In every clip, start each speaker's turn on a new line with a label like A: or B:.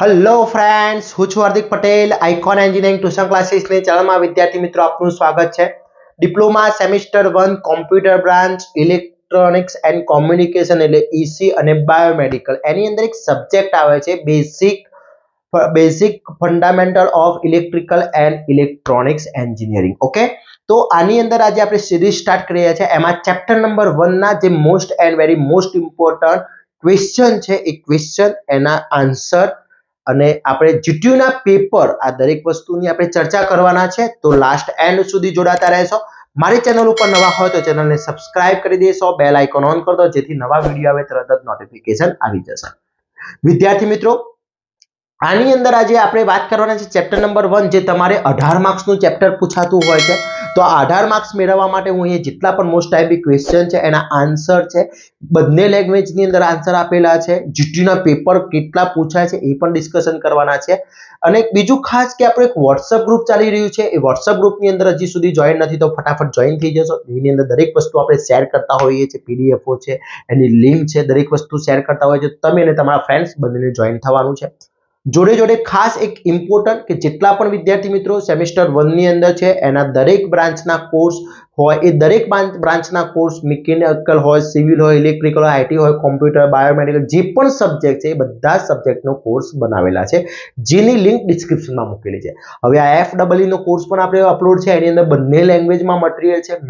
A: Hello friends, હું છું Hardik Patel. Icon engineering tuition ક્લાસીસની ચેનલમાં વિદ્યાર્થી મિત્રો આપનું સ્વાગત છે. Diploma semester 1 computer branch electronics and communication એટલે ઈસી અને બાયોમેડિકલ, એની અંદર એક સબ્જેક્ટ આવે છે basic fundamental of electrical and electronics engineering. Okay, તો આની અંદર આજે આપણે સિરીઝ સ્ટાર્ટ કરી રહ્યા છીએ. એમાં ચેપ્ટર નંબર 1 ના જે most and very most important question છે એ ક્વેશ્ચન, એના આન્સર અને આપણે જીટીયુ ના પેપર, આ દરેક વસ્તુની આપણે ચર્ચા કરવાના છે. તો લાસ્ટ એન્ડ સુધી જોડાતા રહેશો. મારી ચેનલ ઉપર નવા હોય તો ચેનલને સબસ્ક્રાઇબ કરી દેશો, બેલ આઇકોન ઓન કરી દો જેથી નવા વિડીયો આવે તરત જ નોટિફિકેશન આવી જશે. વિદ્યાર્થી મિત્રો, આની અંદર આજે આપણે વાત કરવાના છે ચેપ્ટર નંબર 1, જે તમારે 18 માર્ક્સનું ચેપ્ટર પૂછાતું હોય છે. તો આ 18 માર્ક્સ મેળવવા માટે હું અહીંયા જેટલા પણ મોસ્ટ ટાઈપી ક્વેશ્ચન છે એના આન્સર છે, બંને લેંગ્વેજની અંદર આન્સર આપેલા છે. જીટીયુ ના પેપર કેટલા પૂછાય છે એ પણ ડિસ્કશન કરવાના છે. અને બીજું ખાસ કે આપણું એક વોટ્સઅપ ગ્રુપ ચાલી રહ્યું છે. એ વોટ્સઅપ ગ્રુપની અંદર હજી સુધી જોઈન નથી તો ફટાફટ જોઈન થઈ જશો. એની અંદર દરેક વસ્તુ આપણે શેર કરતા હોઈએ છીએ, પીડીએફઓ છે, એની લિંક છે, દરેક વસ્તુ શેર કરતા હોય છે. તમે અને તમારા ફ્રેન્ડ્સ બંનેને જોઈન થવાનું છે. જોડે જોડે ખાસ એક ઇમ્પોર્ટન્ટ કે જેટલા પણ વિદ્યાર્થી મિત્રો સેમિસ્ટર 1 ની અંદર છે એના દરેક બ્રાન્ચના કોર્સ હોય, એ દરેક બ્રાન્ચના કોર્સ મિકેનિકલ હોય, સિવિલ હોય, ઇલેક્ટ્રિકલ હોય, આઈટી હોય, કોમ્પ્યુટર, બાયોમેડિકલ, જે પણ સબ્જેક્ટ છે એ બધા સબ્જેક્ટનો કોર્સ બનાવેલા છે, જેની લિંક ડિસ્ક્રિપ્શનમાં મૂકેલી છે. હવે આ એફડબલ્યુ નો કોર્સ પણ આપણે અપલોડ છે. એની અંદર બંને લેંગ્વેજમાં મટીરીયલ છે,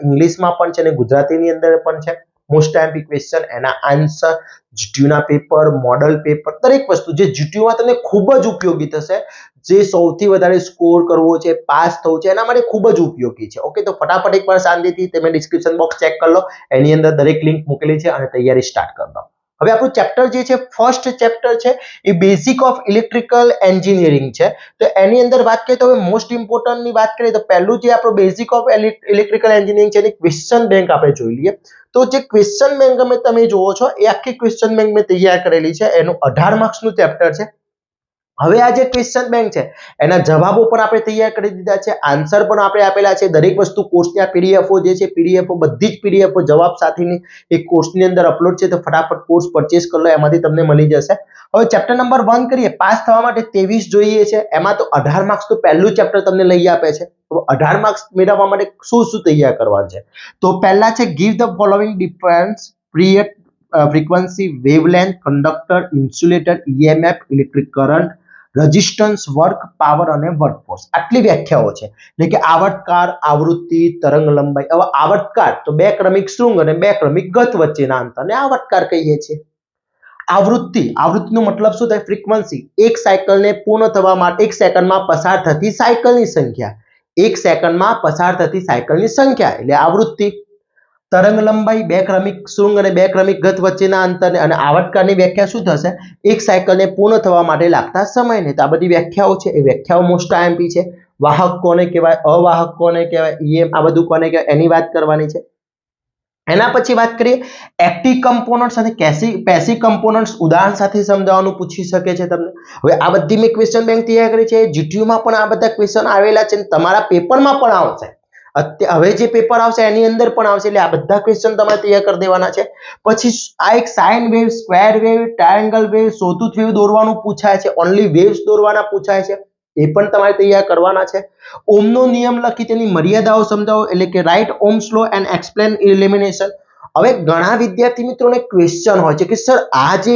A: ઇંગ્લિશમાં પણ છે અને ગુજરાતીની અંદર પણ છે. મોસ્ટ ટાઈપી ક્વેશ્ચન, એના આન્સર, જીટીયુ ના પેપર, મોડલ પેપર, દરેક વસ્તુ જે જીટીયુ માં તમને ખૂબ જ ઉપયોગી થશે, જે સૌથી વધારે સ્કોર કરવો છે, પાસ થવું છે, એના માટે ખૂબ જ ઉપયોગી છે. ઓકે, તો ફટાફટ એકવાર શાંતિથી તમે ડિસ્ક્રિપ્શન બોક્સ ચેક કરી લો, એની અંદર દરેક લિંક મૂકેલી છે અને તૈયારી સ્ટાર્ટ કરી દો. હવે આપણું ચેપ્ટર જે છે, ફર્સ્ટ ચેપ્ટર છે એ બેઝિક ઓફ ઇલેક્ટ્રિકલ એન્જિનિયરિંગ છે. તો એની અંદર વાત કરીએ તો હવે મોસ્ટ ઇમ્પોર્ટન્ટની વાત કરીએ તો પહેલું જે આપણું બેઝિક ઓફ ઇલેક્ટ્રિકલ એન્જિનિયરિંગ છે એની ક્વેશ્ચન બેંક આપણે જોઈ લઈએ. તો જે ક્વેશ્ચન બેંક તમે જોવો છો એ આખી ક્વેશ્ચન બેંક મેં તૈયાર કરેલી છે. એનું 18 માર્ક્સનું ચેપ્ટર છે. હવે આ જે ક્વેશ્ચન બેંક છે એના જવાબો પણ આપણે તૈયાર કરી દીધા છે, આન્સર પણ આપણે આપેલા છે. દરેક વસ્તુ કોર્સની આ પીડીએફઓ જે છે, પીડીએફઓ બધી જ પીડીએફઓ જવાબ સાથેની એક કોર્સની અંદર અપલોડ છે. તો ફટાફટ કોર્સ પરચેસ કરી લો, એમાંથી તમને મળી જશે. હવે ચેપ્ટર નંબર 1 કરીએ. પાસ થવા માટે 23 જોઈએ છે, એમાં તો 18 માર્ક્સ તો પહેલું ચેપ્ટર તમને લઈ આપે છે. તો 18 માર્ક્સ મેળવવા માટે શું શું તૈયાર કરવાનું છે? તો પહેલા છે give the following difference period, frequency, wavelength, conductor, insulator, EMF, electric current, resistance, work, power અને વર્કફોર્સ. આટલી વ્યાખ્યાઓ છે. એટલે કે આવર્તકાળ, આવૃત્તિ, તરંગ લંબાઈ. હવે આવર્તકાળ તો બે ક્રમિક શૃંગ અને બે ક્રમિક ગત વચ્ચેના અંતરને આવર્તકાળ કહીએ છીએ. આવૃત્તિનો મતલબ શું થાય? ફ્રીક્વન્સી, એક સાયકલને પૂર્ણ થવા માટે 1 સેકન્ડમાં પસાર થતી સાયકલની સંખ્યા, 1 સેકન્ડમાં પસાર થતી સાયકલની સંખ્યા એટલે આવૃત્તિ. તરંગ લંબાઈ, બે ક્રમિક શૃંગ અને બે ક્રમિક ગત વચ્ચેના અંતરને. અને આવર્તકાળની વ્યાખ્યા શું થશે? એક સાયકલને પૂર્ણ થવા માટે લાગતા સમયને. તો આ બધી વ્યાખ્યાઓ છે, એ વ્યાખ્યાઓ મોસ્ટ આઈએમપી છે. વાહક કોને કહેવાય, અવાહક કોને કહેવાય, ઈએમ આ બધું કોને કહેવાય એની વાત કરવાની છે. એના પછી વાત કરીએ એક્ટિવ કમ્પોનન્ટ્સ અને પેસિવ કમ્પોનન્ટ્સ, ઉદાહરણ સાથે સમજાવવાનું પૂછી શકે છે તમને. હવે આ બધી મેં ક્વેશ્ચન બેંક તૈયાર કરી છે. જીટીયુ માં પણ આ બધા ક્વેશ્ચન આવેલા છે, તમારા પેપરમાં પણ આવશે. હવે જે પેપર આવશે એની અંદર પણ આવશે, એટલે આ બધા ક્વેશ્ચન તમારે તૈયાર કરી દેવાના છે. પછી આ એક sine wave, square wave, triangle wave, sawtooth wave દોરવાનું પૂછાય છે, ઓન્લી વેવ્સ દોરવાના પૂછાય છે, એ પણ તમારે તૈયાર કરવાના છે. ઓમનો નિયમ લખી તેની મર્યાદાઓ સમજાવો, એટલે કે write Ohm's law and explain elimination. હવે ઘણા વિદ્યાર્થી મિત્રોને ક્વેશ્ચન હોય છે કે સર આ જે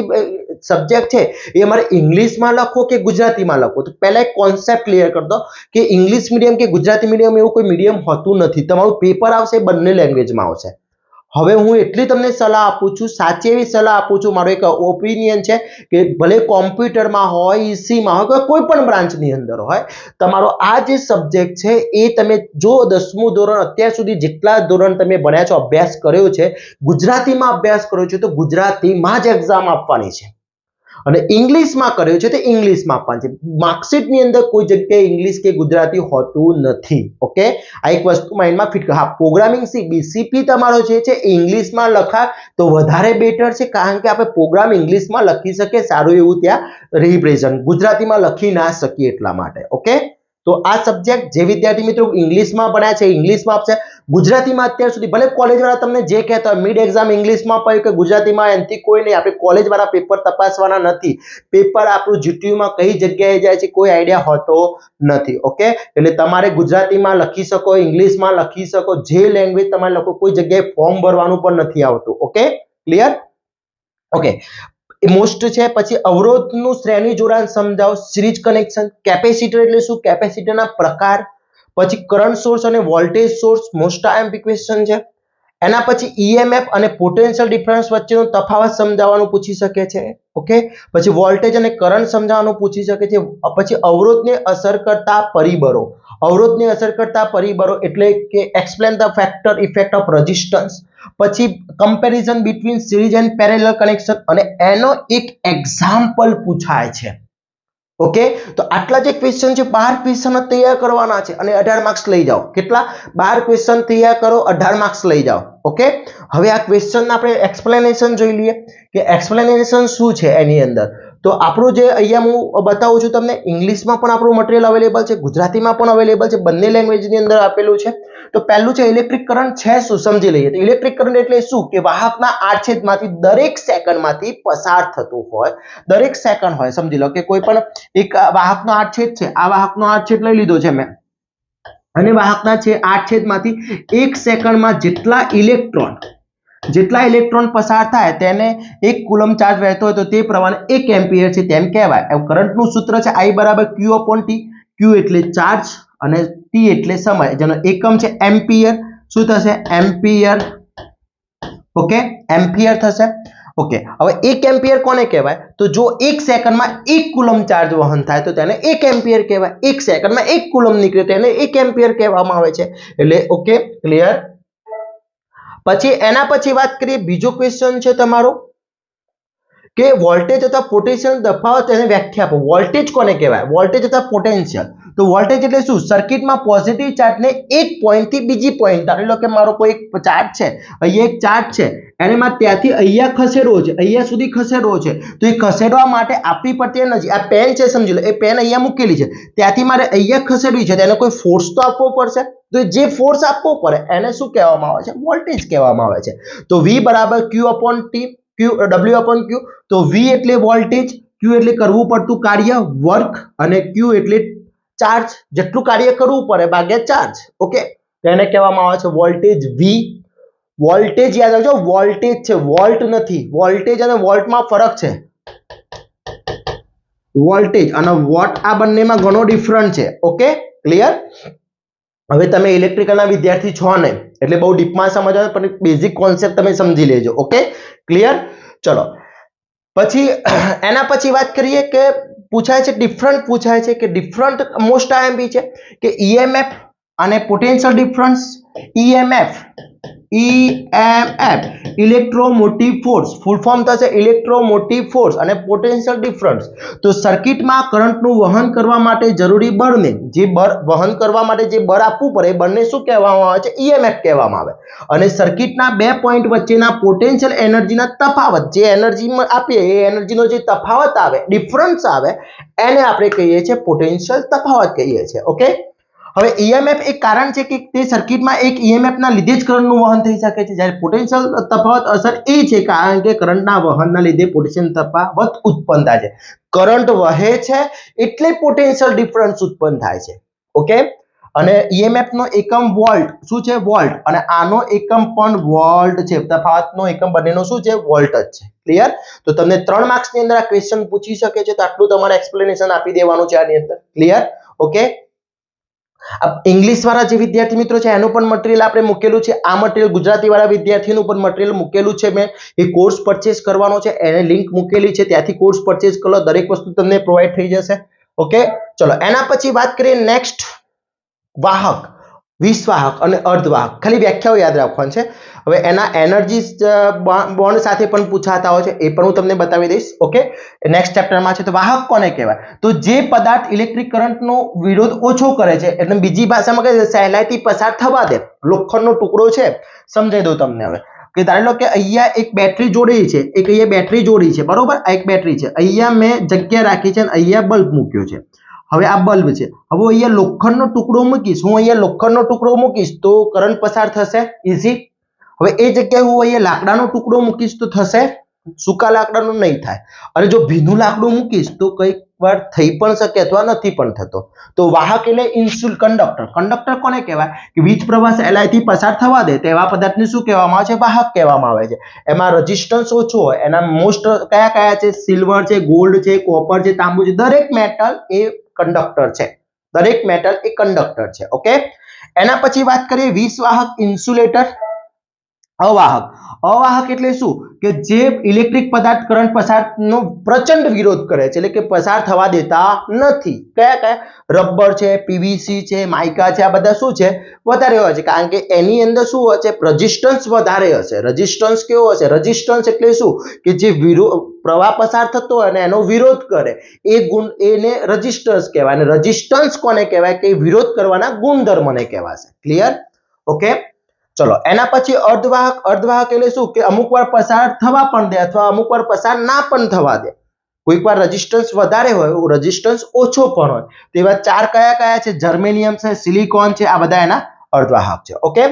A: સબ્જેક્ટ છે એ અમારે ઇંગ્લિશમાં લખો કે ગુજરાતીમાં લખો? તો પહેલા એક કોન્સેપ્ટ ક્લિયર કરી દો કે ઇંગ્લિશ મીડિયમ કે ગુજરાતી મીડિયમ એવું કોઈ મીડિયમ હોતું નથી. તમારું પેપર આવશે બંને લેંગ્વેજમાં આવશે. હવે હું એટલી તમને સલાહ આપું છું, સાચી એવી સલાહ આપું છું, મારો એક ઓપિનિયન છે કે ભલે કોમ્પ્યુટરમાં હોય, ઈસીમાં હોય, કોઈ પણ બ્રાન્ચની અંદર હોય, તમારો આ જે સબ્જેક્ટ છે એ તમે જો 10મું ધોરણ અત્યાર સુધી જેટલા ધોરણ તમે ભણ્યા છો, અભ્યાસ કર્યો છે, ગુજરાતીમાં અભ્યાસ કર્યો છે, તો ગુજરાતીમાં જ એક્ઝામ આપવાની છે. અને ઇંગ્લિશમાં કર્યો છે તો ઇંગ્લિશમાં આપવાનું છે. માર્કશીટની અંદર કોઈ જગ્યાએ ઇંગ્લિશ કે ગુજરાતી હોતું નથી. ઓકે, આ એક વસ્તુ માઇન્ડમાં ફિટ કરો. હા, પ્રોગ્રામિંગ બીસીપી તમારો જે છે ઇંગ્લિશમાં લખાય તો વધારે બેટર છે, કારણ કે આપણે પ્રોગ્રામ ઇંગ્લિશમાં લખી શકીએ, સારું એવું ત્યાં રિપ્રેઝન્ટ, ગુજરાતીમાં લખી ના શકીએ એટલા માટે. ઓકે, તો આ સબ્જેક્ટ જે વિદ્યાર્થી મિત્રો ઇંગ્લિશમાં ભણ્યા છે ઇંગ્લિશમાં આપશે, ગુજરાતીમાં અત્યાર સુધી ભલે કોલેજ વાળા તમને જે કહેતા હોય મિડ એક્ઝામ ઇંગ્લિશમાં પડ્યું કે ગુજરાતીમાં, એનાથી કોઈ નહીં, આપણે કોલેજ વાળા પેપર તપાસવાના નથી. પેપર આપણું જીટીયુમાં કઈ જગ્યાએ જાય છે કોઈ આઈડિયા હોતો નથી. ઓકે, એટલે તમારે ગુજરાતીમાં લખી શકો, ઇંગ્લિશમાં લખી શકો, જે લેંગ્વેજ તમારે લખો, કોઈ જગ્યાએ ફોર્મ ભરવાનું પણ નથી આવતું. Okay, clear? ઓકે, મોસ્ટ છે. પછી અવરોધનું શ્રેણી જોડાણ સમજાવો, સિરીઝ કનેક્શન. કેપેસિટર એટલે શું? કેપેસિટરના પ્રકાર. પછી કરંટ સોર્સ અને voltage source, most IMP question છે. એના પછી ઈએમએફ અને પોટેન્શિયલ ડિફરન્સ વચ્ચેનો તફાવત સમજાવવાનું પૂછી શકે છે. ઓકે, પછી વોલ્ટેજ અને કરંટ સમજાવવાનું પૂછી શકે છે. પછી અવરોધને અસર કરતા પરિબળો. અવરોધને અસર કરતા પરિબળો એટલે કે explain the factor effect of resistance. પછી comparison between series and parallel connection, અને એનો એક એક્ઝામ્પલ પૂછાય છે. ઓકે, તો આટલા જે ક્વેશ્ચન છે 12 ક્વેશ્ચન તૈયાર કરવાના છે અને 18 માર્ક્સ લઈ જાઓ. કેટલા? 12 ક્વેશ્ચન તૈયાર કરો, 18 માર્ક્સ લઈ જાઓ. ઓકે, હવે આ ક્વેશ્ચન આપણે એક્સપ્લેનેશન જોઈ લઈએ કે એક્સપ્લેનેશન શું છે એની અંદર. તો આપણું જે અહીંયા હું બતાવું છું તમને, ઇંગ્લિશમાં પણ આપણું મટીરિયલ અવેલેબલ છે, ગુજરાતીમાં પણ અવેલેબલ છે, બંને લેંગ્વેજની અંદર આપેલું છે. તો પહેલું છે ઇલેક્ટ્રિક કરંટ છે શું, સમજી લઈએ. તો ઇલેક્ટ્રિક કરંટ એટલે શું કે વાહકના આડછેદમાંથી દરેક સેકન્ડમાંથી પસાર થતું હોય, દરેક સેકન્ડ હોય. સમજી લો કે કોઈ પણ એક વાહકનો આડછેદ છે, આ વાહકનો આડછેદ લઈ લીધો છે મેં, અને વાહકના આડછેદમાંથી એક સેકન્ડમાં જેટલા ઇલેક્ટ્રોન પસાર થાય તેને 1 કુલમ ચાર્જ વહેતો હોય તો તે પ્રમાણે 1 એમ્પિયર છે તેમ કહેવાય. કરંટનું સૂત્ર છે I = Q/T. Q એટલે ચાર્જ અને T એટલે સમય, જેનો એકમ છે એમ્પિયર. શું થશે? એમ્પિયર. ઓકે, એમ્પિયર થશે. ઓકે, હવે 1 એમ્પિયર કોને કહેવાય? તો જો 1 સેકન્ડમાં 1 કુલમ ચાર્જ વહન થાય તો તેને 1 એમ્પિયર કહેવાય. 1 સેકન્ડમાં 1 કુલમ નીકળે તેને 1 એમ્પિયર કહેવામાં આવે છે. એટલે ઓકે, ક્લિયર? પછી એના પછી વાત કરીએ, બીજો ક્વેશ્ચન છે તમારો કે વોલ્ટેજ અથવા પોટેન્શિયલ તફાવત, એને વ્યાખ્યા આપો. વોલ્ટેજ કોને કહેવાય? વોલ્ટેજ અથવા પોટેન્શિયલ. તો વોલ્ટેજ એટલે શું? સર્કિટમાં પોઝિટિવ ચાર્જને એક પોઈન્ટથી બીજી પોઈન્ટ, ધારી લો કે મારો કોઈ ચાર્જ છે, અહીંયા એક ચાર્જ છે, એને મારે ત્યાંથી અહીંયા ખસેડવો છે, અહીંયા સુધી ખસેડવો છે. તો એ ખસેડવા માટે આપવી પડતી એનર્જી, આ પેન છે સમજી લો, એ પેન અહીંયા મૂકેલી છે, ત્યાંથી મારે અહીંયા ખસેડવી છે, તેને કોઈ ફોર્સ તો આપવો પડશે. તો જે ફોર્સ આપવો પડે એને શું કહેવામાં આવે છે? વોલ્ટેજ કહેવામાં આવે છે. તો V = Q/T, W/Q. તો V એટલે વોલ્ટેજ, Q એટલે કરવું પડતું કાર્ય, વર્ક, અને Q એટલે ચાર્જ, જેટલું કાર્ય કરવું પડે ભાગ્યા ચાર્જ. ઓકે, તેને કહેવામાં આવે છે વોલ્ટેજ V. વોલ્ટેજ યાદ રાખજો, વોલ્ટેજ છે, વોલ્ટ નથી. વોલ્ટેજ અને વોલ્ટમાં ફરક છે. વોલ્ટેજ અને વોટ આ બંનેમાં ઘણો ડિફરન્ટ છે. Okay, clear? હવે તમે ઇલેક્ટ્રિકલના વિદ્યાર્થી છો નહીં એટલે બહુ ડીપમાં સમજવા, પણ બેઝિક કોન્સેપ્ટ તમે સમજી લેજો. Okay, clear? ચલો, પછી એના પછી વાત કરીએ કે પૂછાય છે ડિફરન્ટ, પૂછાય છે કે ડિફરન્ટ મોસ્ટ આઈએમપી છે કે ઈએમએફ અને potential difference. EMF electromotive force, full form થશે ઇલેક્ટ્રોમોટિવ ફોર્સ, અને પોટેન્શિયલ ડિફરન્સ. તો સર્કિટમાં કરંટનું વહન કરવા માટે જરૂરી બળને, જે બળ વહન કરવા માટે જે બળ આપવું પડે એ બળને શું કહેવામાં આવે છે? ઈએમએફ કહેવામાં આવે. અને સર્કિટના બે પોઈન્ટ વચ્ચેના પોટેન્શિયલ એનર્જીના તફાવત, જે એનર્જી આપીએ એ એનર્જીનો જે તફાવત આવે, ડિફરન્સ આવે, એને આપણે કહીએ છીએ પોટેન્શિયલ તફાવત કહીએ છીએ. ઓકે, હવે ઈએમએફ એક કારણ છે કે તે સર્કિટમાં એક ઈએમએફ ના લીધે જ કરંટનું વહન થઈ શકે છે, જ્યારે પોટેન્શિયલ તફાવત અસર એ છે કારણ કે કરંટના વહનના લીધે પોટેન્શિયલ તફાવત ઉત્પન્ન થાય છે. કરંટ વહે છે એટલે પોટેન્શિયલ ડિફરન્સ ઉત્પન્ન થાય છે. ઓકે, અને ઈએમએફ નો એકમ વોલ્ટ. શું છે? વોલ્ટ. અને આનો એકમ પણ વોલ્ટ છે. તફાવતનો એકમ બંનેનો શું છે? વોલ્ટ જ છે. ક્લિયર? તો તમને 3 માર્ક્સની અંદર આ ક્વેશ્ચન પૂછી શકે છે, તો આટલું તમારે એક્સપ્લેનેશન આપી દેવાનું છે આની અંદર. ક્લિયર? ઓકે, ઇંગ્લિશ વાળા જે વિદ્યાર્થી મિત્રો છે એનું પણ મટીરિયલ આપણે મૂકેલું છે. આ મટીરિયલ ગુજરાતી વાળા વિદ્યાર્થીનું પણ મટીરિયલ મૂકેલું છે મેં. એ કોર્સ પરચેસ કરવાનો છે, એને લિંક મૂકેલી છે, ત્યાંથી કોર્સ પરચેસ કરો, દરેક વસ્તુ તમને પ્રોવાઈડ થઈ જશે. ઓકે, ચલો એના પછી વાત કરીએ નેક્સ્ટ, વાહક, વિષવાહક અને અર્ધવાહક. ખાલી વ્યાખ્યાઓ યાદ રાખવાની છે. હવે એના એનર્જી બોન્ડ સાથે પણ પૂછાતા હોય છે, એ પણ હું તમને બતાવી દઈશ. ઓકે, નેક્સ્ટ ચેપ્ટરમાં છે. તો વાહક કોને કહેવાય? તો જે પદાર્થ ઇલેક્ટ્રિક કરંટનો વિરોધ ઓછો કરે છે, એટલે બીજી ભાષામાં કહે છે સહેલાઈથી પસાર થવા દે. લોખંડનો ટુકડો છે, સમજાઈ દઉં તમને હવે કે ધારી લો કે અહીંયા એક બેટરી જોડી છે, એક અહીંયા બેટરી જોડી છે, બરોબર? આ એક બેટરી છે, અહીંયા મેં જગ્યા રાખી છે અને અહીંયા બલ્બ મૂક્યો છે. હવે આ બલ્બ છે, હવે અહીંયા લોખંડનો ટુકડો મૂકીશ, હું અહીંયા લોખંડનો ટુકડો મૂકીશ તો કરંટ પસાર થશે ઈઝી. હવે એ જગ્યાએ હું અહીંયા લાકડાનો ટુકડો મૂકીશ તો થશે, સૂકા લાકડાનું નહીં થાય. અને જો ભીનું લાકડું મૂકીશ તો કઈક વાર થઈ પણ શકે અથવા નથી પણ થતો. તો વાહક એટલે કંડક્ટર. કંડક્ટર કોને કહેવાય કે વીજ પ્રવાહ સહેલાઈથી પસાર થવા દે તેવા પદાર્થને શું કહેવામાં આવે છે? વાહક કહેવામાં આવે છે. એમાં રેઝિસ્ટન્સ ઓછો હોય, એના મોસ્ટ કયા કયા છે? સિલ્વર છે, ગોલ્ડ છે, કોપર છે, તાંબુ છે. દરેક મેટલ એ કંડક્ટર છે, દરેક મેટલ એ કંડક્ટર છે. ઓકે, એના પછી વાત કરીએ વિષવાહક, ઇન્સ્યુલેટર, અવાહક. અવાહક એટલે શું કે જે ઇલેક્ટ્રિક પદાર્થ કરંટ પસારનો પ્રચંડ વિરોધ કરે છે, એટલે કે પસાર થવા દેતા નથી. કયા કયા? રબર છે, પીવીસી છે, માઇકા છે. આ બધા શું છે? વધારે હોય છે, કારણ કે એની અંદર શું હોય છે? રેઝિસ્ટન્સ વધારે હશે. રેઝિસ્ટન્સ કેવો હશે? રેઝિસ્ટન્સ એટલે શું કે જે પ્રવાહ પસાર થતો હોય અને એનો વિરોધ કરે એ ગુણ, એને રેઝિસ્ટન્સ કહેવાય. અને રેઝિસ્ટન્સ કોને કહેવાય કે વિરોધ કરવાના ગુણધર્મને કહેવાશે. ક્લિયર? ઓકે, ચલો એના પછી અર્ધવાહક. અર્ધવાહક એટલે શું કે અમુક વાર પસાર થવા પણ દે અથવા અમુક વાર પસાર ના પણ થવા દે. કોઈક વાર રેઝિસ્ટન્સ વધારે હોય, રેઝિસ્ટન્સ ઓછો પણ હોય. તેવા ચાર કયા કયા છે? જર્મેનિયમ છે, સિલિકોન છે. આ બધા એના અર્ધવાહક છે. ઓકે,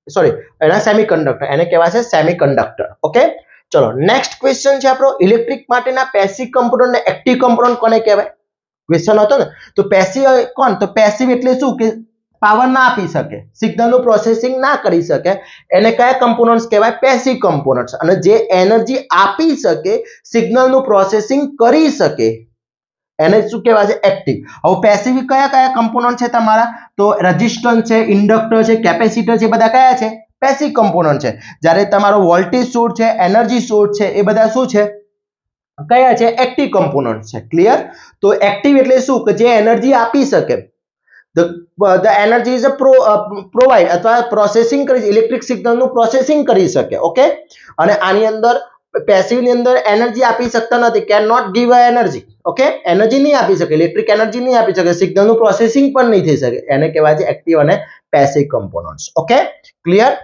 A: સોરી, એના સેમિકન્ડક્ટર, એને કહેવાય છે સેમિકન્ડક્ટર. ઓકે, ચલો નેક્સ્ટ ક્વેશ્ચન છે આપણો ઇલેક્ટ્રિક માટેના પેસિવ કમ્પોનન્ટ ને એક્ટિવ કમ્પોનન્ટ કોને કહેવાય? ક્વેશ્ચન હતો ને. તો પેસિવ કોણ? તો પેસિવ એટલે શું કે પાવર ના આપી શકે, સિગ્નલનું પ્રોસેસિંગ ના કરી શકે, એને કયા કમ્પોનન્ટ્સ કહેવાય? Passive components. અને જે એનર્જી આપી શકે, સિગ્નલનું પ્રોસેસિંગ કરી શકે, એને શું કહેવાય છે? એક્ટિવ. હવે પેસિવ કયા કયા કમ્પોનન્ટ છે તમારા? તો રેઝિસ્ટન્સ છે, ઇન્ડક્ટર છે, કેપેસિટર છે. બધા કયા છે? પેસિવ કમ્પોનન્ટ છે. જ્યારે તમારો વોલ્ટેજ સોર્સ છે, એનર્જી સોર્સ છે, એ બધા શું છે? કયા છે? એક્ટિવ કમ્પોનન્ટ છે. ક્લિયર? તો એક્ટિવ એટલે શું કે જે એનર્જી આપી શકે, the energy is a provide અથવા પ્રોસેસિંગ કરી, ઇલેક્ટ્રિક સિગ્નલનું પ્રોસેસિંગ કરી શકે. ઓકે, અને આની અંદર પેસિવ ની અંદર એનર્જી આપી શકતા નથી, can not give a energy. Okay, energy નહીં આપી શકે, ઇલેક્ટ્રિક એનર્જી નહીં આપી શકે, સિગ્નલનું પ્રોસેસિંગ પણ નહીં થઈ શકે. એને કહેવાય છે એક્ટિવ અને પેસિવ કમ્પોનન્ટ્સ. Okay, clear?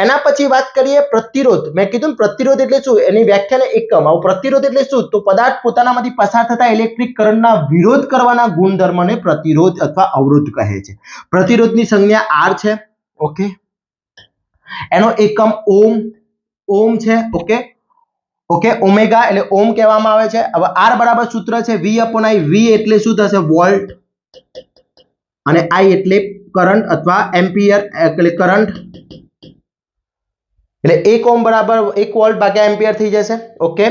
A: એના પછી વાત કરીએ પ્રતિરોધ. મેં કીધું પ્રતિરોધ એટલે શું, એની વ્યાખ્યાને એકમ. આવું પ્રતિરોધ એટલે શું? તો પદાર્થ પોતાનામાંથી પસાર થતા ઇલેક્ટ્રિક કરંટના વિરોધ કરવાના ગુણધર્મને પ્રતિરોધ અથવા અવરોધ કહે છે. પ્રતિરોધની સંજ્ઞા R છે. ઓકે, એનો એકમ ઓમ, ઓમ છે. ઓકે, ઓકે, ઓમેગા એટલે ઓમ કહેવામાં આવે છે. હવે R બરાબર સૂત્ર છે V/I. V એટલે શું થશે? વોલ્ટ, અને I એટલે કરંટ અથવા એમ્પિયર એટલે કરંટ. એટલે 1 ઓમ બરાબર 1 વોલ્ટ ભાગ્યા એમ્પિયર થઈ જશે. ઓકે,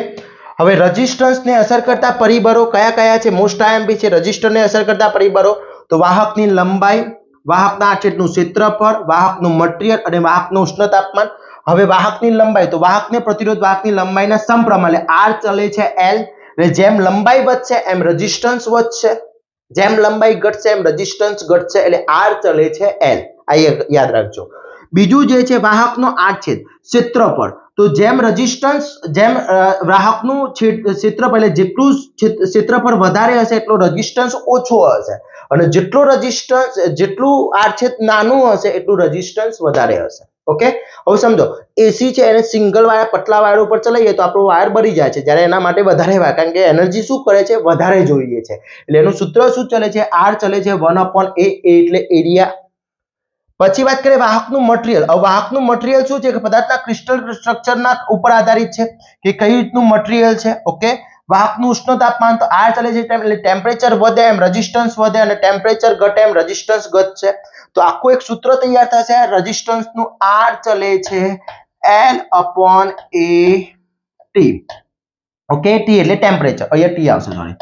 A: હવે રેઝિસ્ટન્સને અસર કરતા પરિબળો કયા કયા છે? મોસ્ટ આઈએમપી છે રેઝિસ્ટરને અસર કરતા પરિબળો. તો વાહકની લંબાઈ, વાહકના આછેદનું ક્ષેત્રફળ, વાહકનું મટીરીયલ અને વાહકનું ઉષ્ણ તાપમાન. હવે વાહકની લંબાઈ, તો વાહકને પ્રતિરોધ વાહકની લંબાઈના સમપ્રમાણ, એટલે R ચલે છે L. એટલે જેમ લંબાઈ વધશે એમ રેઝિસ્ટન્સ વધશે, જેમ લંબાઈ ઘટશે એમ રેઝિસ્ટન્સ ઘટશે. એટલે R ચલે છે L. આ યાદ રાખજો. બીજું જે છે વાહકનો આછેદ, ક્ષેત્રફળ. તો જેમ રેઝિસ્ટન્સ, જેમ વાહકનું ક્ષેત્રફળ એટલે જેટલું ક્ષેત્રફળ વધારે હશે એટલો રેઝિસ્ટન્સ ઓછો હશે, અને જેટલો રેઝિસ્ટન્સ, જેટલું આછેદ નાનું હશે એટલું રેઝિસ્ટન્સ વધારે હશે. ઓકે, હવે સમજો એસી છે એને સિંગલ વાયર, પતલા વાયર ઉપર ચલાવીએ તો આપણો વાયર બળી જાય છે, જ્યારે એના માટે વધારે વાયર, કારણ કે એનર્જી શું કરે છે? વધારે જોઈએ છે. એટલે એનું સૂત્ર શું ચલે છે? R ચલે છે 1/A એટલે એરિયા. પછી વાત કરીએ વાહકનું મટીરીયલ. હવે વાહકનું મટીરીયલ શું છે કે પદાર્થના ક્રિસ્ટલ સ્ટ્રક્ચરના ઉપર આધારિત છે કે કઈ રીતનું મટીરીયલ છે. ઓકે, વાહકનું ઉષ્ણ તાપમાન, તો R ચલે છે એટલે ટેમ્પરેચર વધે એમ રેઝિસ્ટન્સ વધે, અને ટેમ્પરેચર ઘટે એમ રેઝિસ્ટન્સ ઘટશે. તો આખું એક સૂત્ર તૈયાર થશે. રેઝિસ્ટન્સનું R ચલે છે L/A T. ઓકે, T એટલે ટેમ્પરેચર, અહીંયા T આવશે, સોરી,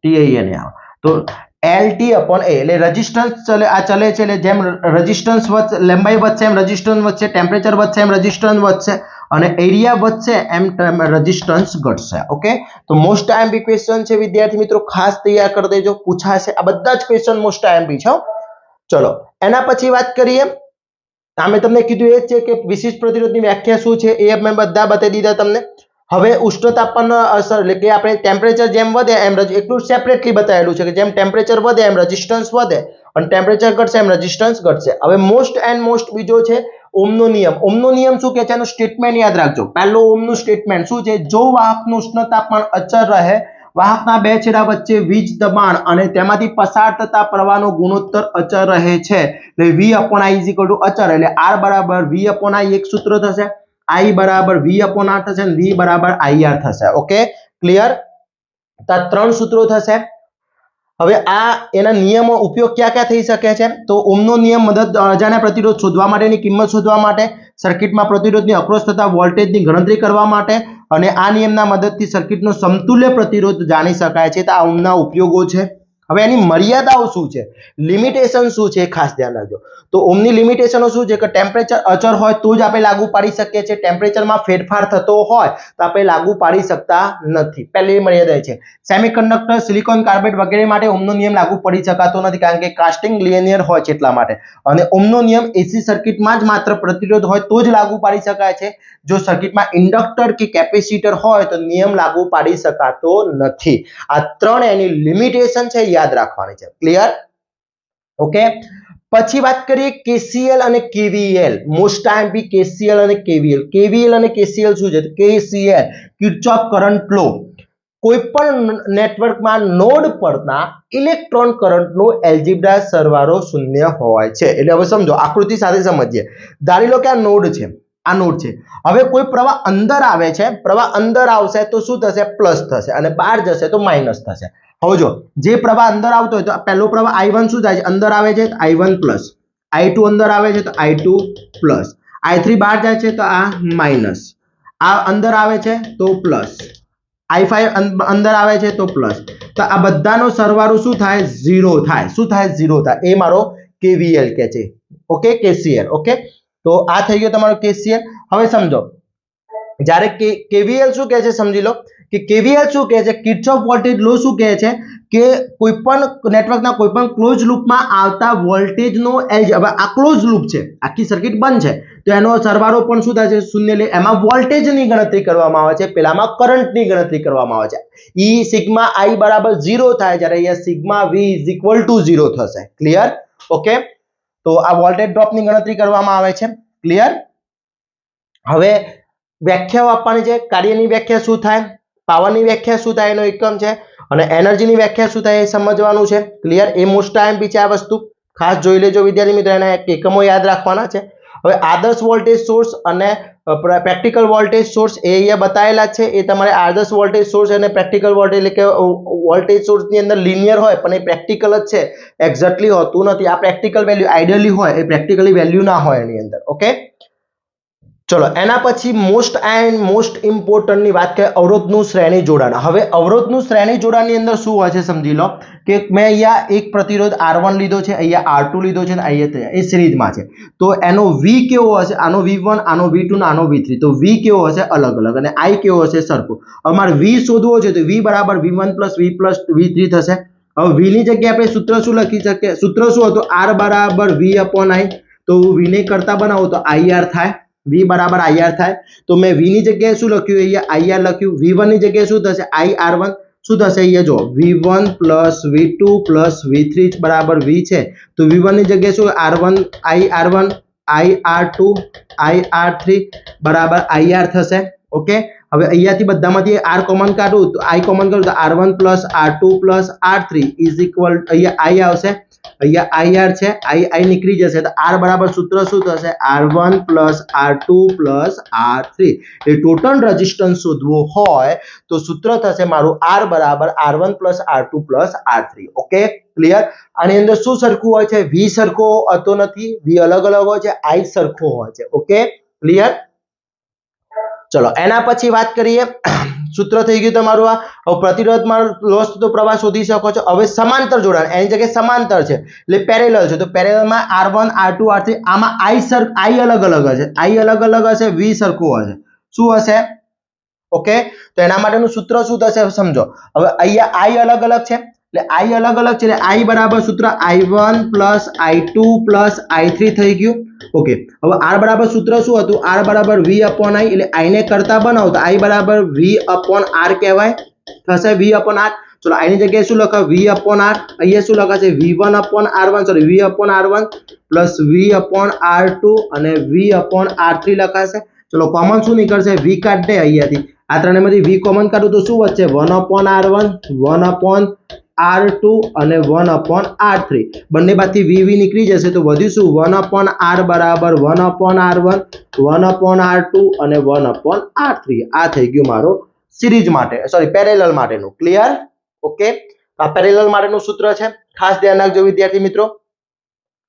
A: T અહીંયા નહીં આવે. તો LT/A એટલે રેઝિસ્ટન્સ ચલે, આ ચલે છે એટલે જેમ રેઝિસ્ટન્સ વધશે, લંબાઈ વધશે એમ રેઝિસ્ટન્સ વધશે, ટેમ્પરેચર વધશે એમ રેઝિસ્ટન્સ વધશે, અને એરિયા વધશે એમ રેઝિસ્ટન્સ ઘટશે. ઓકે, તો મોસ્ટ આઈએમપી ક્વેશ્ચન છે વિદ્યાર્થી મિત્રો, ખાસ તૈયાર કરી દેજો, પૂછાશે. આ બધા જ ક્વેશ્ચન મોસ્ટ આઈએમપી છે. ચલો એના પછી વાત કરીએ. મેં તમને કીધું એ જ છે કે વિશિષ્ટ પ્રતિરોધની વ્યાખ્યા શું છે એ મેં બધા બતાવી દીધા તમને. હવે ઉષ્ણ તાપમાનનો અસર, એટલે કે આપણે ટેમ્પરેચર જેમ વધે એમ એટલું સેપરેટલી બતાવેલું છે કે જેમ ટેમ્પરેચર વધે એમ રેઝિસ્ટન્સ વધે, અને ટેમ્પરેચર ઘટશે એમ રેઝિસ્ટન્સ ઘટશે. હવે મોસ્ટ એન્ડ મોસ્ટ બીજો છે ઓમનો નિયમ. ઓમનો નિયમ શું કહે છે? એનું સ્ટેટમેન્ટ યાદ રાખજો. પહેલો ઓમનું સ્ટેટમેન્ટ શું છે? જો વાહકનું ઉષ્ણ તાપમાન અચળ રહે, વાહકના બે છેડા વચ્ચે વીજ દબાણ અને તેમાંથી પસાર થતા પ્રવાહનો ગુણોત્તર અચળ રહે છે એટલે v upon i is equal to અચળ એટલે r બરાબર v upon i એક સૂત્ર થશે, i બરાબર v upon r થશે અને v બરાબર ir થશે. Okay clear? તો આ ત્રણ સૂત્રો થશે. હવે આ એના નિયમો ઉપયોગ ક્યાં ક્યાં થઈ શકે છે? તો ઓહમનો નિયમ મદદ અજાણ્યા પ્રતિરોધ શોધવા માટેની કિંમત શોધવા માટે, સર્કિટમાં પ્રતિરોધની અક્રોસ થતા વોલ્ટેજની ગણતરી કરવા માટે અને આ નિયમના મદદથી સર્કિટનો સમતુલ્ય પ્રતિરોધ જાણી શકાય છે. તો આ ઓહમના ઉપયોગો છે. હવે એની મર્યાદાઓ શું છે, લિમિટેશન શું છે, ખાસ ધ્યાન રાખજો. તો ઓહમની લિમિટેશનો શું છે કે ટેમ્પરેચર અચળ હોય તો જ આપણે લાગુ પાડી શકીએ છીએ, ટેમ્પરેચરમાં ફેરફાર થતો હોય તો આપણે લાગુ પાડી શકતા નથી. પહેલી મર્યાદા છે. સેમિકન્ડક્ટર, સિલિકોન કાર્બાઇડ વગેરે માટે ઓહમનો નિયમ લાગુ પડી શકાતો નથી કારણ કે કાસ્ટિંગ લિનિયર હોય છે એટલા માટે. અને ઓહમનો નિયમ એસી સર્કિટમાં જ માત્ર પ્રતિરોધ હોય તો જ લાગુ પાડી શકાય છે. જો સર્કિટમાં ઇન્ડક્ટર કે કેપેસિટર હોય તો નિયમ લાગુ પાડી શકાતો નથી. આ ત્રણ એની લિમિટેશન છે, યાદ રાખવાની છે. ક્લિયર? ઓકે. પછી વાત કરીએ KCL અને KVL. મોસ્ટ ટાઈમ બી KCL અને KVL. KVL અને KCL શું છે? KCL કિર્ચોફ કરંટ લો. કોઈ પણ નેટવર્કમાં નોડ પરના ઇલેક્ટ્રોન કરંટનો એલ્જિબ્રા સરવાળો શૂન્ય હોય છે. એટલે હવે સમજો, આકૃતિ સાથે સમજીએ. ધારી લો કે આ નોડ છે, આ નોડ છે. હવે કોઈ પ્રવાહ અંદર આવે છે, પ્રવાહ અંદર આવશે તો શું થશે? પ્લસ થશે અને બહાર જશે તો માઇનસ થશે. હવે જો જે પ્રવાહ અંદર આવતો હોય તો પહેલો પ્રવાહ i1 શું થાય છે? અંદર આવે છે i1 પ્લસ, i2 અંદર આવે છે તો i2 પ્લસ, i3 બહાર જાય છે તો આ માઇનસ, આ અંદર આવે છે તો પ્લસ, i5 અંદર આવે છે તો પ્લસ. તો આ બધાનો સરવાળો શું થાય? 0 થાય. શું થાય? 0 થાય. એ મારો KVL કે છે. Okay, KCL. ઓકે, તો આ થઈ ગયો તમારો KCL. હવે સમજો, જ્યારે KVL શું કહે છે સમજી લો કે KVL શું કહે છે? કિર્ચોફ વોલ્ટેજ લો શું કહે છે કે કોઈપણ નેટવર્કના કોઈપણ ક્લોઝ લૂપમાં આવતા વોલ્ટેજનો હવે આ ક્લોઝ લૂપ છે, આખી સર્કિટ બંધ છે તો એનો સરવાળો પણ શું થાય છે? શૂન્ય. લે એમાં વોલ્ટેજની ગણતરી કરવામાં આવે છે, પેલામાં કરંટની ગણતરી કરવામાં આવે છે. ઈ સિગ્મા i બરાબર 0 થાય જ્યારે અહીંયા sigma v is equal to 0 થશે. ક્લિયર? ઓકે, તો આ વોલ્ટેજ ડ્રોપની ગણતરી કરવામાં આવે છે. ક્લિયર? હવે વ્યાખ્યાઓ આપવાની છે. કાર્યની વ્યાખ્યા શું થાય, પાવરની વ્યાખ્યા શું થાય, એનો એકમ છે, અને એનર્જીની વ્યાખ્યા શું થાય એ સમજવાનું છે. ક્લિયર? એ મોસ્ટ ટાઈમ બી છે આ વસ્તુ, ખાસ જોઈ લેજો વિદ્યાર્થી મિત્રો. એના એકમો યાદ રાખવાના છે. હવે આદર્શ વોલ્ટેજ સોર્સ અને પ્રેક્ટિકલ વોલ્ટેજ સોર્સ એ અહીંયા બતાવેલા છે. એ તમારે આદર્શ વોલ્ટેજ સોર્સ અને પ્રેક્ટિકલ વોલ્ટેજ એટલે કે વોલ્ટેજ સોર્સની અંદર લિનિયર હોય પણ એ પ્રેક્ટિકલ જ છે, એક્ઝેક્ટલી હોતું નથી. આ પ્રેક્ટિકલ વેલ્યુ આઈડિયલી હોય, એ પ્રેક્ટિકલી વેલ્યુ ના હોય એની અંદર. ઓકે, ચલો એના પછી મોસ્ટ ઇમ્પોર્ટન્ટની વાત કરીએ, અવરોધનું શ્રેણી જોડાણ. હવે અવરોધનું શ્રેણી જોડાણની અંદર શું હોય છે સમજી લો કે મેં અહીંયા એક પ્રતિરોધ R1 લીધો છે, અહીંયા R2 લીધો છે અને અહીંયા એ સિરીઝમાં છે. તો એનો V કેવો હશે? આનો V1, આનો V2 અને આનો V3. તો V કેવો હશે? અલગ અલગ. અને I કેવો હશે? સરખો. હવે મારે V શોધવો છે તો V બરાબર V1 પ્લસ V3 થશે. હવે V ની જગ્યાએ આપણે સૂત્ર શું લખી શકીએ? સૂત્ર શું હતું? R બરાબર V upon I. તો V ને કરતા બનાવો તો IR થાય, V બરાબર IR થાય. તો મેં V ની જગ્યાએ શું લખ્યું? અહીંયા IR લખ્યું. V1 ની જગ્યાએ શું થશે? IR1. શું થશે? અહીંયા જો V1 plus V2 plus V3 બરાબર V છે તો V1 ની જગ્યાએ શું? R1 IR1 IR2 IR3 બરાબર IR થશે. ઓકે, હવે અહીંયાથી બધામાંથી R કોમન કાઢું તો I કોમન કરું તો R1 plus R2 plus R3 is equal, અહીંયા I આવશે, અહીંયા IR છે, I નીકળી જશે તો R બરાબર સૂત્ર શું થશે? R1 plus R2 plus R3. એ ટોટલ રેઝિસ્ટન્સ શોધવો હોય તો સૂત્ર થશે મારું R બરાબર R1 plus R2 plus R3. Okay, clear? આની અંદર શું સરખું હોય છે? V સરખો હોતો નથી, V અલગ અલગ હોય છે, I સરખો હોય છે. Okay, clear? ચલો એના પછી વાત કરીએ, સૂત્ર થઈ ગયું તમારું. આ હવે પ્રતિરોધમાં લોસ થતો પ્રવાહ શોધી શકો છો. હવે સમાંતર જોડાણ, એની જગ્યાએ સમાંતર છે એટલે પેરેલલ છે. તો પેરેલલમાં R1 R2 R3, આમાં I અલગ અલગ હશે, I અલગ અલગ હશે, V સરખો હશે. શું હશે? ઓકે, તો એના માટેનું સૂત્ર શું થશે સમજો. હવે અહીંયા I અલગ અલગ છે એટલે I અલગ અલગ છે એટલે I બરાબર સૂત્ર I1 plus I2 plus I3 થઈ ગયું. ઓકે, હવે R બરાબર સૂત્ર શું હતું? R બરાબર V upon I. એટલે I ને કરતા બનાવો તો I બરાબર V upon R કહેવાય, થશે V upon R. ચલો I ની જગ્યાએ શું લખાય? V upon R. અહીંયા શું લખાશે? V1 upon R1, sorry V upon R1 plus V upon R2 અને V upon R3 લખાશે. ચલો કોમન શું નીકળશે? V કાઢ દે અહીંયાથી, આ ત્રણેયમાંથી v કોમન કાઢું તો શું વધશે 1/r1 1/r2 અને 1/r3 બંને બાજુથી v નીકળી જશે તો વધ્યું શું 1/r બરાબર 1/r1 1/r2 અને 1/r3 આ થઈ ગયું મારો સિરીઝ માટે સોરી પેરેલલ માટેનું ક્લિયર ઓકે આ પેરેલલ માટેનું સૂત્ર છે ખાસ ધ્યાન રાખજો વિદ્યાર્થી મિત્રો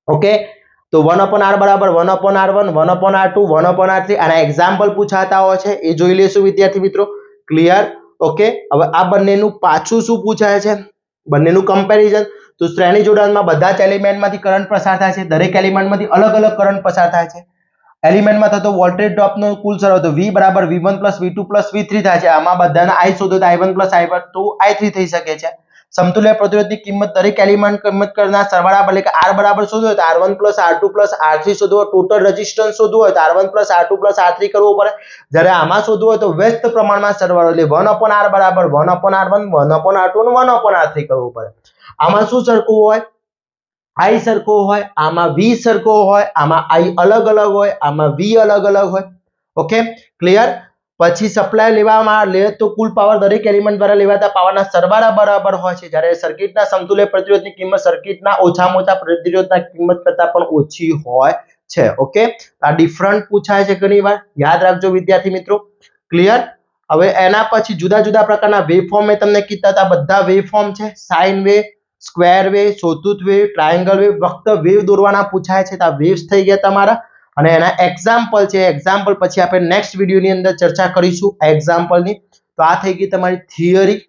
A: ઓકે તો 1/r બરાબર 1/r1 1/r2 1/r3 આના એક્ઝામ્પલ પૂછાતા હોય છે એ જોઈ લેશું વિદ્યાર્થી મિત્રો ક્લિયર ઓકે હવે આ બંનેનું પાછું શું પૂછાય છે બંનેનું કમ્પેરિઝન તો શ્રેણી જોડાણમાં બધા જ એલિમેન્ટમાંથી કરંટ પસાર થાય છે દરેક એલિમેન્ટમાંથી અલગ અલગ કરંટ પસાર થાય છે એલિમેન્ટમાં થતો વોલ્ટેજ ડ્રોપનો કુલ સરવાળો v બરાબર v1 v2 v3 થાય છે આમાં બધાના i શોધો તો i1 i2 i3 થઈ શકે છે સમતુલ્ય પ્રતિરોધની કિંમત દરેક એલિમેન્ટ કિંમત કરના સરવાળા એટલે કે r બરાબર શોધવું હોય તો r1 r2 r3 શોધવો ટોટલ રેઝિસ્ટન્સ શોધવું હોય તો r1 r2 r3 કરવું પડે જ્યારે આમાં શોધવું હોય તો વ્યસ્ત પ્રમાણમાં સરવાળો એટલે 1/r બરાબર 1/r1 1/r2 અને 1/r3 કરવું પડે આમાં શું સરખું હોય i સરખો હોય આમાં v સરખો હોય આમાં i અલગ અલગ હોય આમાં v અલગ અલગ હોય ઓકે ક્લિયર પછી સપ્લાય લેવામાં લે તો કુલ પાવર દરેક એલિમેન્ટ દ્વારા લેવાતા પાવરના સરવાળા બરાબર હોય છે જ્યારે સર્કિટના સમતુલ્ય પ્રતિરોધની કિંમત સર્કિટના ઓછામાં ઓછા પ્રતિરોધના કિંમત કરતા પણ ઓછી હોય છે ઓકે આ ડિફરન્ટ પૂછાય છે ઘણીવાર યાદ રાખજો વિદ્યાર્થી મિત્રો ક્લિયર હવે એના પછી જુદા જુદા પ્રકારના વેવફોર્મ મેં તમને કીધા હતા બધા વેવફોર્મ છે sine wave square wave sawtooth wave triangle wave ફક્ત વેવ દોરવાના પૂછાય છે તો આ વેવ્સ થઈ ગયા તમારા અને એના એક્ઝામ્પલ છે એક્ઝામ્પલ પછી આપણે નેક્સ્ટ વિડિયોની અંદર ચર્ચા કરીશું આ એક્ઝામ્પલની તો આ થઈ ગઈ તમારી થિયરી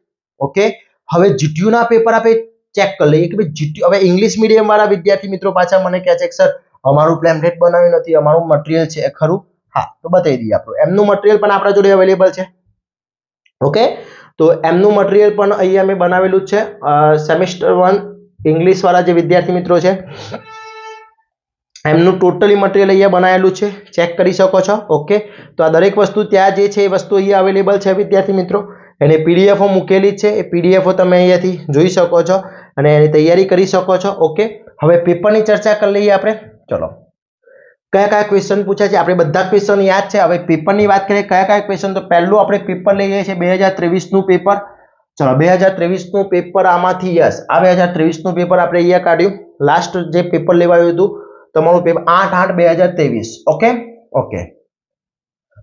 A: ઓકે હવે જીટીયુ ના પેપર આપણે ચેક કરી લઈએ કે ભાઈ જીટીયુ હવે ઇંગ્લિશ મીડિયમ વાળા વિદ્યાર્થી મિત્રો પાછા મને કહે છે કે સર અમારું પેમ્પલેટ બનાવ્યું નથી અમારું મટીરીયલ છે ખરું હા તો બતાવી દઈએ આપણું એમનું મટીરીયલ પણ આપણા જોડે અવેલેબલ છે ઓકે તો એમનું મટીરીયલ પણ અહીંયા મેં બનાવેલું છે સેમેસ્ટર 1 ઇંગ્લિશ વાળા જે વિદ્યાર્થી મિત્રો છે એમનું ટોટલી મટીરીયલ અહીંયા બનાવેલું છે ચેક કરી શકો છો ઓકે તો આ દરેક વસ્તુ ત્યાં જે છે એ વસ્તુ અહીંયા અવેલેબલ છે વિદ્યાર્થી મિત્રો એને પીડીએફો મૂકેલી છે એ પીડીએફો તમે અહીંયાથી જોઈ શકો છો અને એની તૈયારી કરી શકો છો ઓકે હવે પેપરની ચર્ચા કરી લઈએ આપણે ચલો કયા કયા ક્વેશ્ચન પૂછાય છે આપણે બધા ક્વેશ્ચન યાદ છે હવે પેપરની વાત કરીએ કયા કયા ક્વેશ્ચન તો પહેલું આપણે પેપર લઈએ છીએ 2023 નું પેપર ચલો 2023 નું પેપર આમાંથી યસ આ 2023 નું પેપર આપણે અહીંયા કાઢ્યું લાસ્ટ જે પેપર લેવાયું હતું તમારું પેપર 8/8/2023 ઓકે ઓકે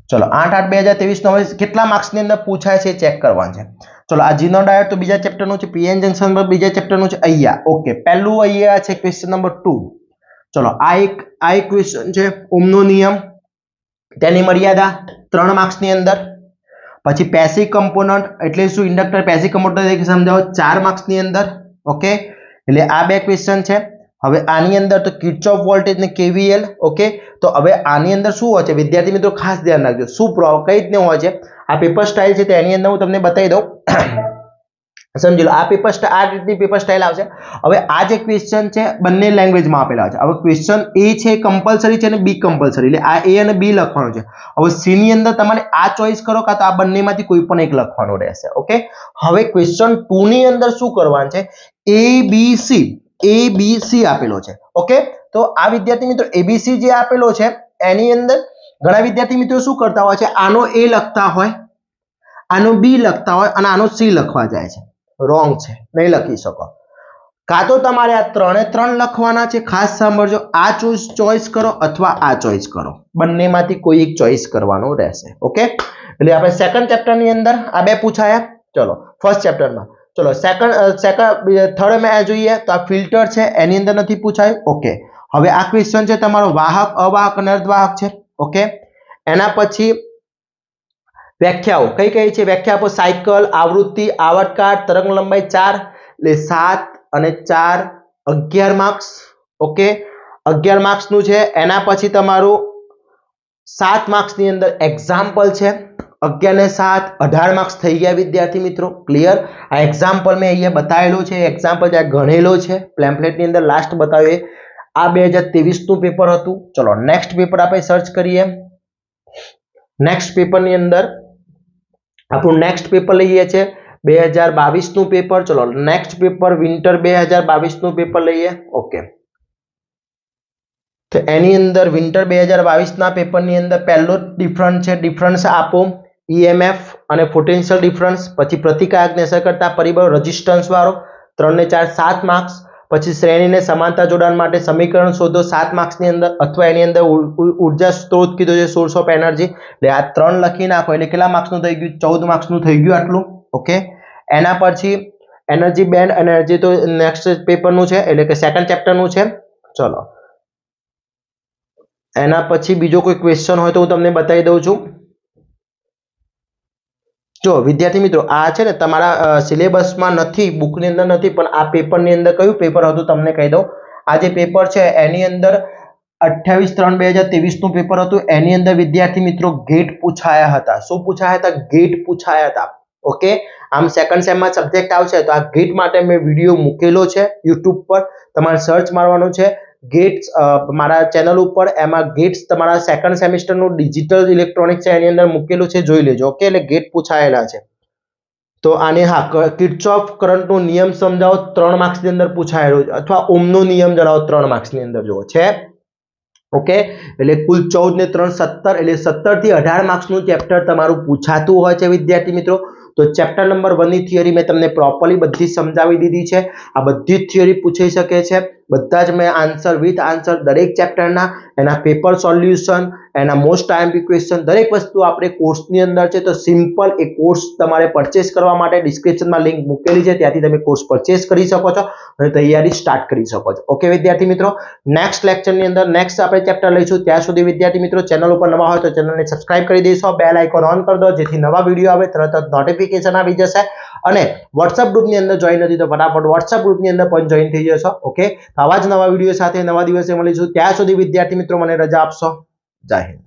A: ચલો 8/8/2023 નો હવે કેટલા માર્ક્સ ની અંદર પૂછાય છે ચેક કરવાનું છે ચલો આ જીનો ડાયોડ તો બીજા ચેપ્ટર નું છે પીએન જંકશન પર બીજા ચેપ્ટર નું છે અહીંયા ઓકે પહેલું અહીંયા છે ક્વેશ્ચન નંબર 2 ચલો આ એક ક્વેશ્ચન છે ઓહમનો નિયમ તેની મર્યાદા 3 માર્ક્સ ની અંદર પછી પેસિવ કમ્પોનન્ટ એટલે શું ઇન્ડક્ટર પેસિવ કમ્પોનન્ટ તરીકે સમજાવો 4 માર્ક્સ ની અંદર ઓકે એટલે આ બે ક્વેશ્ચન છે હવે આની અંદર તો કિર્ચોફ વોલ્ટેજ ને કેવીએલ ઓકે તો હવે આની અંદર શું હોય છે વિદ્યાર્થી મિત્રો ખાસ ધ્યાન રાખજો શું કઈ રીતનું હોય છે આ પેપર સ્ટાઇલ છે તેની અંદર હું તમને બતાવી દઉં સમજી લો આ પેપર આ રીતની પેપર સ્ટાઇલ આવશે હવે આ જે ક્વેશ્ચન છે બંને લેંગ્વેજમાં આપેલા છે હવે ક્વેશ્ચન એ છે કમ્પલસરી છે અને બી કમ્પલસરી એટલે આ એ અને બી લખવાનું છે હવે સી ની અંદર તમારે આ ચોઈસ કરો કાં તો આ બંનેમાંથી કોઈ પણ એક લખવાનું રહેશે ઓકે હવે ક્વેશ્ચન 2 ની અંદર શું કરવાનું છે ABC આપેલો છે ઓકે તો આ વિદ્યાર્થી મિત્રો ABC જે આપેલો છે એની અંદર ઘણા વિદ્યાર્થી મિત્રો શું કરતા હોય છે આનો A લખતા હોય આનો B લખતા હોય અને આનો C લખવા જાય છે રોંગ છે નહીં લખી શકો કાં તો તમારે આ 3 લખવાના છે ખાસ સાંભળજો આ ચોઈસ કરો અથવા આ ચોઈસ કરો બંનેમાંથી કોઈ એક ચોઈસ કરવાનો રહેશે ઓકે એટલે આપણે સેકન્ડ ચેપ્ટર ની અંદર આ બે પૂછાયા ચલો ફર્સ્ટ ચેપ્ટરમાં ચલો થર્ડ में જોઈએ તો આ ફિલ્ટર છે એની અંદર નથી પૂછાયું ઓકે હવે આ ક્વેશ્ચન છે તમારો વાહક અવાહક અને અર્ધવાહક છે ઓકે એના પછી વ્યાખ્યાઓ કઈ કઈ છે વ્યાખ્યા આપો સાયકલ આવૃત્તિ આવર્તકાળ તરંગ લંબાઈ 4 એટલે 7 અને 4 11 માર્ક્સ ઓકે 11 માર્ક્સ નું છે એના પછી તમારું 7 માર્ક્સ ની અંદર એક્ઝામ્પલ છે 11 ને 7 18 માર્ક્સ થઈ ગયા વિદ્યાર્થી મિત્રો ક્લિયર આ એક્ઝામ્પલ મેં અહીંયા બતાવેલો છે એક્ઝામ્પલ ત્યાં ગણેલો છે પેમ્પલેટ ની અંદર લાસ્ટ બતાવ્યો આ 2023 નું પેપર હતું ચલો નેક્સ્ટ પેપર આપણે સર્ચ કરીએ નેક્સ્ટ પેપર ની અંદર આપણું નેક્સ્ટ પેપર લઈએ છે 2022 નું પેપર ચલો નેક્સ્ટ પેપર વિન્ટર 2022 નું પેપર લઈએ ઓકે તો એની અંદર વિન્ટર 2022 ના પેપર ની અંદર પહેલો ડિફરન્સ છે ડિફરન્સ આપો EMF અને પોટેન્શિયલ ડિફરન્સ, પછી પ્રતિકાયકને અસર કરતા પરિબળ રેઝિસ્ટન્સ વાળો 3 ને 4 7 માર્ક્સ, પછી શ્રેણીને સમાંતર જોડાણ માટે સમીકરણ શોધો 7 માર્ક્સની અંદર, અથવા એની અંદર ઉર્જા સ્ત્રોત કીધો છે સોર્સ ઓફ એનર્જી, એટલે આ 3 લખી નાખો એટલે કેટલા માર્ક્સનું થઈ ગયું? 14 માર્ક્સનું થઈ ગયું આટલું. ઓકે, એના પછી એનર્જી બેન્ડ અને એનર્જી તો નેક્સ્ટ પેપરનું છે, એટલે કે સેકન્ડ ચેપ્ટરનું છે. ચલો, એના પછી બીજો કોઈ ક્વેશ્ચન હોય તો હું તમને બતાવી દઉં છું. જો વિદ્યાર્થી મિત્રો, આ છે ને તમારા સિલેબસમાં નથી, બુકની અંદર નથી, પણ આ પેપરની અંદર કયું પેપર હતું તમને કહી દઉં. આ જે પેપર છે એની અંદર 28/3/2023 નું પેપર હતું. એની અંદર વિદ્યાર્થી મિત્રો ગેટ પૂછાયા હતા. શું પૂછાયા હતા? ગેટ પૂછાયા હતા. ઓકે, આમ સેકન્ડ સેમમાં સબ્જેક્ટ આવશે તો આ ગેટ માટે મેં વિડીયો મૂકેલો છે YouTube પર, તમારે સર્ચ મારવાનું છે ગેટ્સ મારા ચેનલ ઉપર. એમાં ગેટ્સ તમારા સેકન્ડ સેમિસ્ટરનું ડિજિટલ ઇલેક્ટ્રોનિક્સ છે એની અંદર મૂકેલું છે, જોઈ લેજો. ઓકે, એટલે ગેટ પૂછાયેલા છે. તો આને હા, કિર્ચોફ કરંટનો નિયમ સમજાવો 3 માર્ક્સની અંદર પૂછાયેલો છે, અથવા ઓમનો નિયમ જણાવો 3 માર્ક્સની અંદર જો છે. ઓકે, એટલે કુલ 14 ને 3 17, એટલે 17 થી 18 માર્ક્સનું ચેપ્ટર તમારું પૂછાતું હોય છે વિદ્યાર્થી મિત્રો. તો ચેપ્ટર નંબર 1 ની થિયરી મેં તમને પ્રોપરલી બધી સમજાવી દીધી છે. આ બધી જ થિયરી પૂછાઈ શકે છે. બધા જ મેં આન્સર વિથ આન્સર દરેક ચેપ્ટરના, એના પેપર સોલ્યુશન, એના મોસ્ટ આઈએમપી ક્વેશ્ચન, દરેક વસ્તુ આપણે કોર્સની અંદર છે. તો સિમ્પલ એ કોર્સ તમારે પરચેસ કરવા માટે ડિસ્ક્રિપ્શનમાં લિંક મૂકેલી છે, ત્યાંથી તમે કોર્સ પરચેસ કરી શકો છો અને તૈયારી સ્ટાર્ટ કરી શકો છો. ઓકે વિદ્યાર્થી મિત્રો, નેક્સ્ટ લેક્ચરની અંદર નેક્સ્ટ આપણે ચેપ્ટર લઈશું. ત્યાં સુધી વિદ્યાર્થી મિત્રો ચેનલ ઉપર નવા હોય તો ચેનલને સબસ્ક્રાઇબ કરી દેશો, બેલ આઇકોન ઓન કરી દો, જેથી નવા વિડીયો આવે તરત જ નોટિફિકેશન આવી જશે. અને WhatsApp ગ્રુપની અંદર જોઈન નથી તો ફટાફટ WhatsApp ગ્રુપની અંદર પણ જોઈન થઈ જશો. ઓકે, આવા જ નવા વિડીયો સાથે નવા દિવસે મળીશું. ત્યાં સુધી વિદ્યાર્થી મિત્રો મને રજા આપશો. જય હિન્દ.